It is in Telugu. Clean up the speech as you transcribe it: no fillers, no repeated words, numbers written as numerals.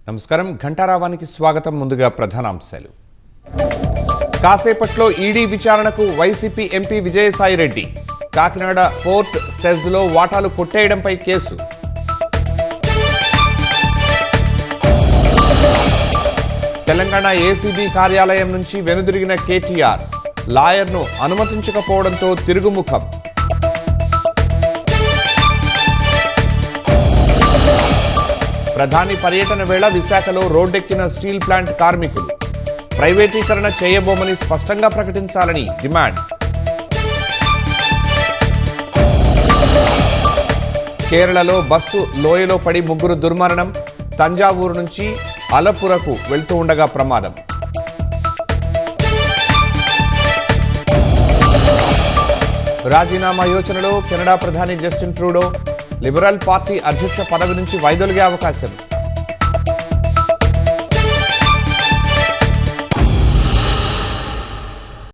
నమస్కారం ఘంటారావానికి స్వాగతం. ముందుగా ప్రధానాంశాలు. కాసేపట్లో ఈడీ విచారణకు YCP MP Vijayasai Reddy. Kakinada port సెజ్లో వాటాలు కొట్టేయడంపై కేసు. తెలంగాణ ఏసీబీ కార్యాలయం నుంచి వెనుదిరిగిన కేటీఆర్. లాయర్ను అనుమతించకపోవడంతో తిరుగుముఖం. ప్రధాని పర్యటన వేళ విశాఖలో రోడ్డెక్కిన స్టీల్ ప్లాంట్ కార్మికులు. ప్రైవేటీకరణ చేయబోమని స్పష్టంగా ప్రకటించాలని డిమాండ్. కేరళలో బస్సు లోయలో పడి ముగ్గురు దుర్మరణం. తంజావూరు నుంచి అలపురకు వెళ్తూ ఉండగా ప్రమాదం. రాజీనామా యోచనలో కెనడా ప్రధాని జస్టిన్ ట్రూడో. లిబరల్ పార్టీ అధ్యక్ష పదవి నుంచి వైదొలిగే అవకాశం.